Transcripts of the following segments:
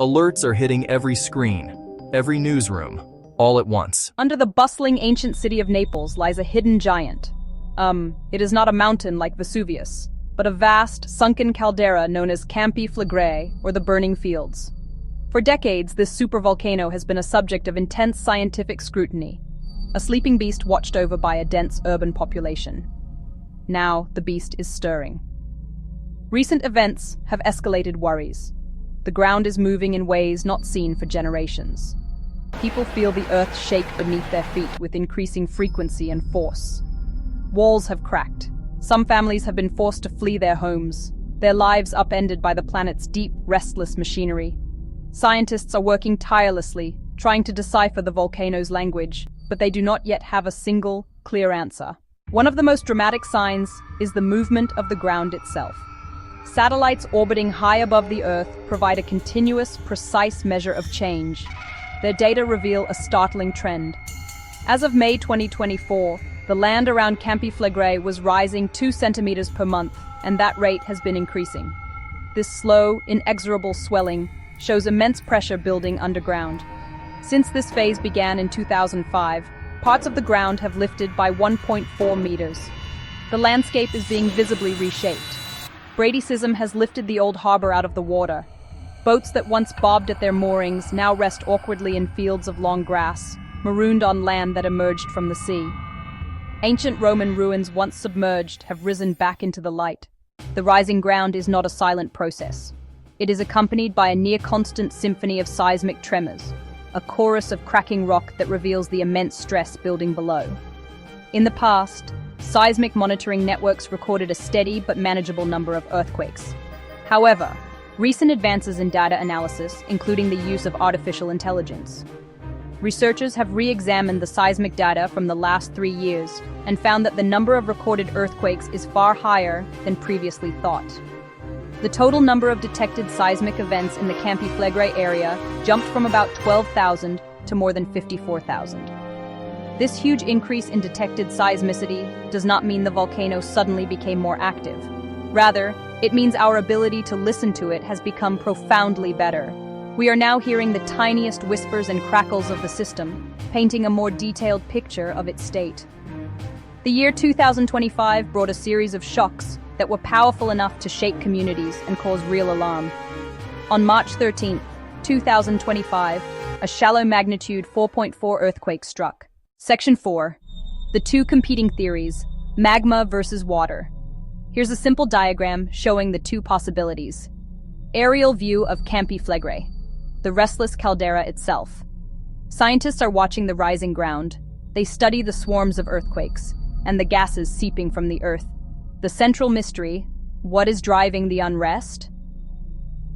Alerts are hitting every screen, every newsroom, all at once. Under the bustling ancient city of Naples lies a hidden giant. It is not a mountain like Vesuvius, but a vast, sunken caldera known as Campi Flegrei, or the Burning Fields. For decades, this supervolcano has been a subject of intense scientific scrutiny, a sleeping beast watched over by a dense urban population. Now, the beast is stirring. Recent events have escalated worries. The ground is moving in ways not seen for generations. People feel the earth shake beneath their feet with increasing frequency and force. Walls have cracked. Some families have been forced to flee their homes, their lives upended by the planet's deep, restless machinery. Scientists are working tirelessly, trying to decipher the volcano's language, but they do not yet have a single, clear answer. One of the most dramatic signs is the movement of the ground itself. Satellites orbiting high above the Earth provide a continuous, precise measure of change. Their data reveal a startling trend. As of May 2024, the land around Campi Flegrei was rising 2 centimeters per month, and that rate has been increasing. This slow, inexorable swelling shows immense pressure building underground. Since this phase began in 2005, parts of the ground have lifted by 1.4 meters. The landscape is being visibly reshaped. Bradycism has lifted the old harbor out of the water. Boats that once bobbed at their moorings now rest awkwardly in fields of long grass, marooned on land that emerged from the sea. Ancient Roman ruins once submerged have risen back into the light. The rising ground is not a silent process. It is accompanied by a near-constant symphony of seismic tremors, a chorus of cracking rock that reveals the immense stress building below. In the past, seismic monitoring networks recorded a steady but manageable number of earthquakes. However, recent advances in data analysis, including the use of artificial intelligence. Researchers have re-examined the seismic data from the last 3 years and found that the number of recorded earthquakes is far higher than previously thought. The total number of detected seismic events in the Campi Flegrei area jumped from about 12,000 to more than 54,000. This huge increase in detected seismicity does not mean the volcano suddenly became more active. Rather, it means our ability to listen to it has become profoundly better. We are now hearing the tiniest whispers and crackles of the system, painting a more detailed picture of its state. The year 2025 brought a series of shocks that were powerful enough to shake communities and cause real alarm. On March 13, 2025, a shallow magnitude 4.4 earthquake struck. Section 4. The two competing theories, magma versus water. Here's a simple diagram showing the two possibilities. Aerial view of Campi Flegrei, the restless caldera itself. Scientists are watching the rising ground. They study the swarms of earthquakes and the gases seeping from the earth. The central mystery, what is driving the unrest?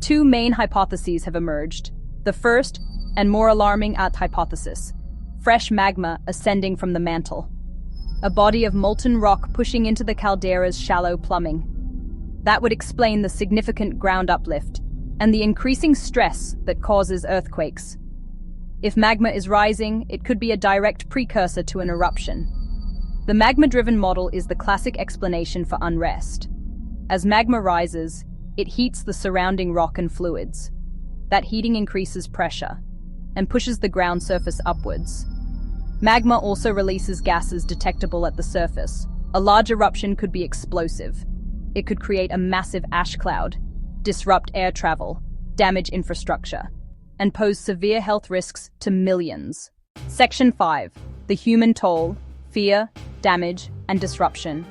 Two main hypotheses have emerged. The first, and more alarming hypothesis, fresh magma ascending from the mantle. A body of molten rock pushing into the caldera's shallow plumbing. That would explain the significant ground uplift and the increasing stress that causes earthquakes. If magma is rising, it could be a direct precursor to an eruption. The magma-driven model is the classic explanation for unrest. As magma rises, it heats the surrounding rock and fluids. That heating increases pressure and pushes the ground surface upwards. Magma also releases gases detectable at the surface. A large eruption could be explosive. It could create a massive ash cloud, disrupt air travel, damage infrastructure, and pose severe health risks to millions. Section 5. The human toll, fear, damage, and disruption.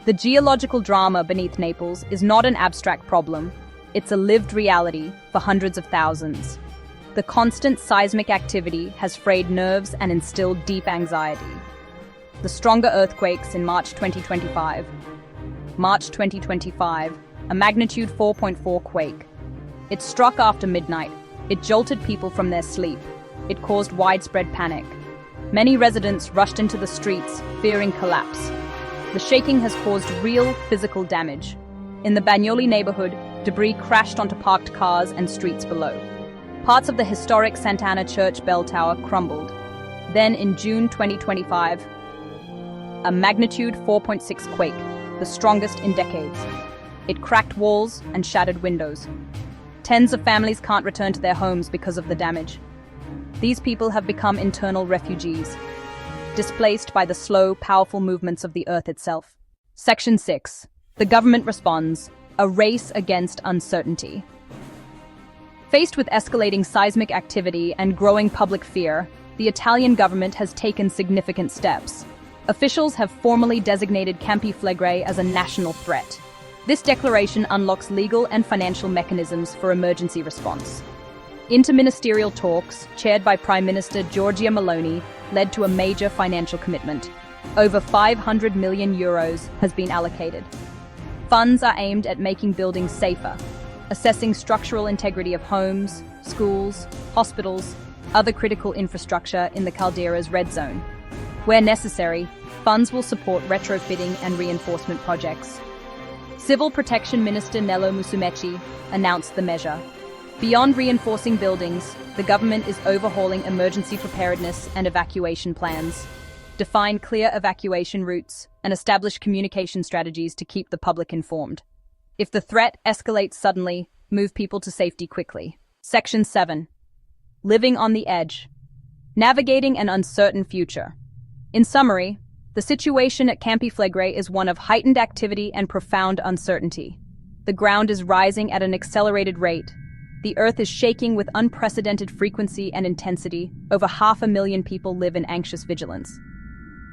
The geological drama beneath Naples is not an abstract problem. It's a lived reality for hundreds of thousands. The constant seismic activity has frayed nerves and instilled deep anxiety. The stronger earthquakes in March 2025, a magnitude 4.4 quake. It struck after midnight. It jolted people from their sleep. It caused widespread panic. Many residents rushed into the streets, fearing collapse. The shaking has caused real physical damage. In the Bagnoli neighborhood, debris crashed onto parked cars and streets below. Parts of the historic Sant'Anna Church bell tower crumbled. Then, in June 2025, a magnitude 4.6 quake, the strongest in decades. It cracked walls and shattered windows. Tens of families can't return to their homes because of the damage. These people have become internal refugees, displaced by the slow, powerful movements of the earth itself. Section 6. The government responds, a race against uncertainty. Faced with escalating seismic activity and growing public fear, the Italian government has taken significant steps. Officials have formally designated Campi Flegrei as a national threat. This declaration unlocks legal and financial mechanisms for emergency response. Interministerial talks, chaired by Prime Minister Giorgia Meloni, led to a major financial commitment. Over €500 million has been allocated. Funds are aimed at making buildings safer, assessing structural integrity of homes, schools, hospitals, other critical infrastructure in the caldera's red zone. Where necessary, funds will support retrofitting and reinforcement projects. Civil Protection Minister Nello Musumeci announced the measure. Beyond reinforcing buildings, the government is overhauling emergency preparedness and evacuation plans, define clear evacuation routes, and establish communication strategies to keep the public informed. If the threat escalates suddenly, move people to safety quickly. Section 7. Living on the edge. Navigating an uncertain future. In summary, the situation at Campi Flegrei is one of heightened activity and profound uncertainty. The ground is rising at an accelerated rate. The earth is shaking with unprecedented frequency and intensity. Over 500,000 people live in anxious vigilance.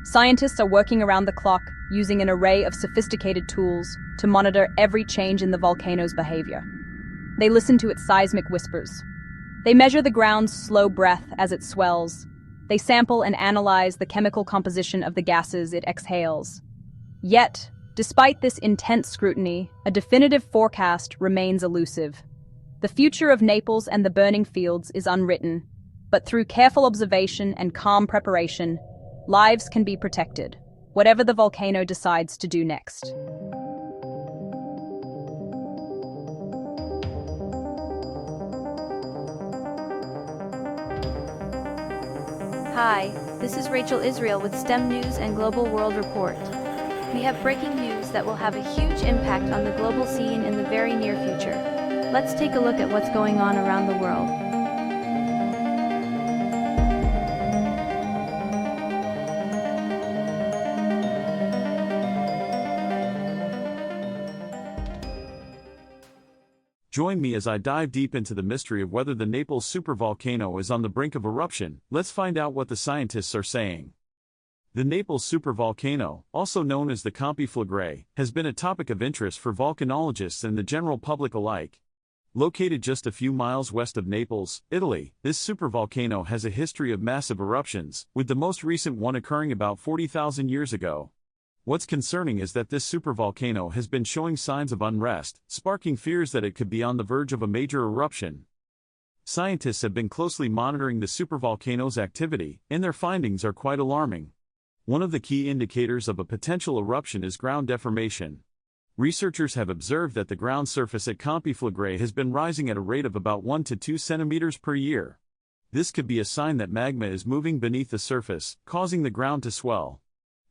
Scientists are working around the clock, using an array of sophisticated tools to monitor every change in the volcano's behavior. They listen to its seismic whispers. They measure the ground's slow breath as it swells. They sample and analyze the chemical composition of the gases it exhales. Yet, despite this intense scrutiny, a definitive forecast remains elusive. The future of Naples and the burning fields is unwritten, but through careful observation and calm preparation, lives can be protected, whatever the volcano decides to do next. Hi, this is Rachel Israel with STEM News and Global World Report. We have breaking news that will have a huge impact on the global scene in the very near future. Let's take a look at what's going on around the world. Join me as I dive deep into the mystery of whether the Naples supervolcano is on the brink of eruption. Let's find out what the scientists are saying. The Naples supervolcano, also known as the Campi Flegrei, has been a topic of interest for volcanologists and the general public alike. Located just a few miles west of Naples, Italy, this supervolcano has a history of massive eruptions, with the most recent one occurring about 40,000 years ago. What's concerning is that this supervolcano has been showing signs of unrest, sparking fears that it could be on the verge of a major eruption. Scientists have been closely monitoring the supervolcano's activity, and their findings are quite alarming. One of the key indicators of a potential eruption is ground deformation. Researchers have observed that the ground surface at Campi Flegrei has been rising at a rate of about 1 to 2 centimeters per year. This could be a sign that magma is moving beneath the surface, causing the ground to swell.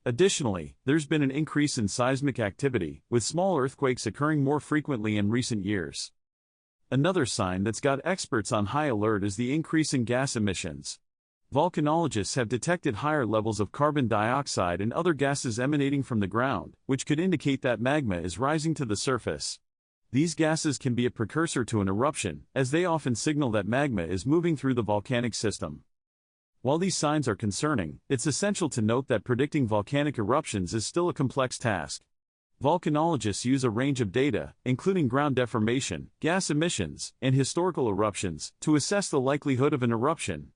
Additionally, there's been an increase in seismic activity, with small earthquakes occurring more frequently in recent years. Another sign that's got experts on high alert is the increase in gas emissions. Volcanologists have detected higher levels of carbon dioxide and other gases emanating from the ground, which could indicate that magma is rising to the surface. These gases can be a precursor to an eruption, as they often signal that magma is moving through the volcanic system. While these signs are concerning, it's essential to note that predicting volcanic eruptions is still a complex task. Volcanologists use a range of data, including ground deformation, gas emissions, and historical eruptions, to assess the likelihood of an eruption.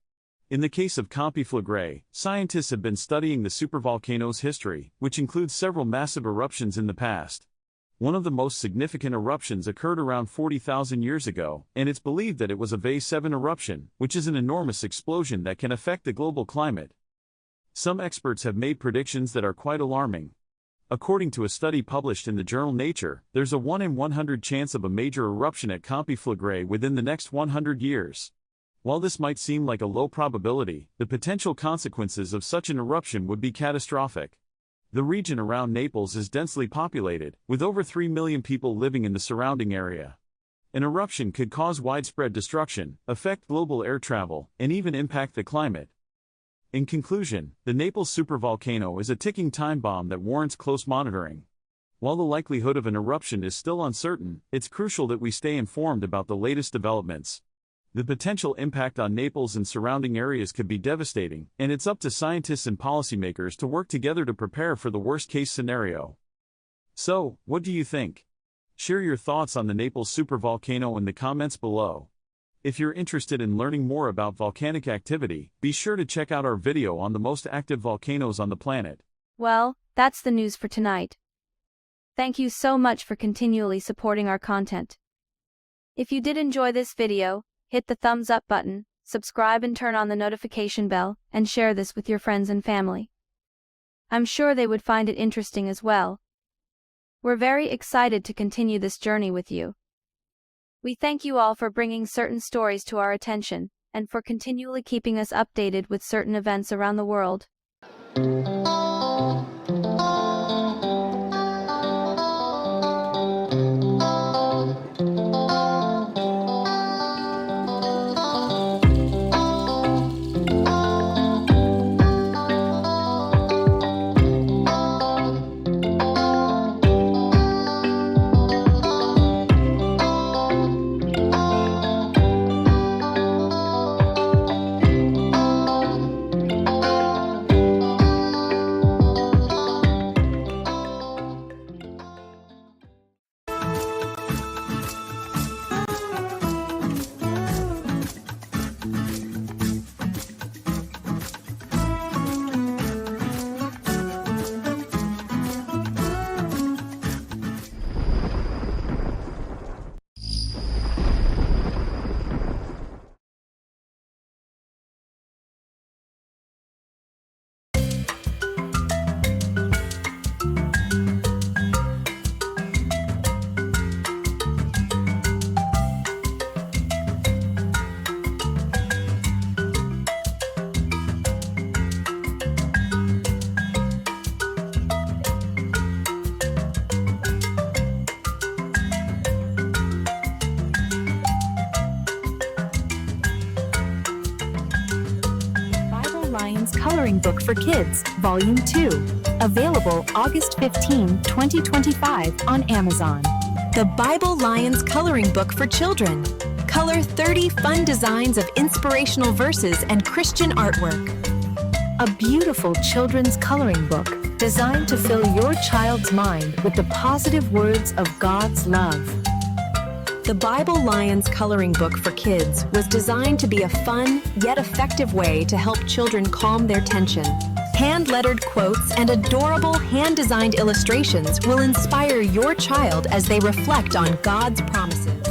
In the case of Campi Flegrei, scientists have been studying the supervolcano's history, which includes several massive eruptions in the past. One of the most significant eruptions occurred around 40,000 years ago, and it's believed that it was a V7 eruption, which is an enormous explosion that can affect the global climate. Some experts have made predictions that are quite alarming. According to a study published in the journal Nature, there's a 1 in 100 chance of a major eruption at Campi Flegrei within the next 100 years. While this might seem like a low probability, the potential consequences of such an eruption would be catastrophic. The region around Naples is densely populated, with over 3 million people living in the surrounding area. An eruption could cause widespread destruction, affect global air travel, and even impact the climate. In conclusion, the Naples supervolcano is a ticking time bomb that warrants close monitoring. While the likelihood of an eruption is still uncertain, it's crucial that we stay informed about the latest developments. The potential impact on Naples and surrounding areas could be devastating, and it's up to scientists and policymakers to work together to prepare for the worst-case scenario. So, what do you think? Share your thoughts on the Naples supervolcano in the comments below. If you're interested in learning more about volcanic activity, be sure to check out our video on the most active volcanoes on the planet. Well, that's the news for tonight. Thank you so much for continually supporting our content. If you did enjoy this video, hit the thumbs up button, subscribe and turn on the notification bell, and share this with your friends and family. I'm sure they would find it interesting as well. We're very excited to continue this journey with you. We thank you all for bringing certain stories to our attention, and for continually keeping us updated with certain events around the world. Coloring Book for Kids, Volume 2. Available August 15, 2025 on Amazon. The Bible Lions Coloring Book for Children. Color 30 fun designs of inspirational verses and Christian artwork. A beautiful children's coloring book designed to fill your child's mind with the positive words of God's love. The Bible Lions Coloring Book for Kids was designed to be a fun, yet effective way to help children calm their tension. Hand-lettered quotes and adorable hand-designed illustrations will inspire your child as they reflect on God's promises.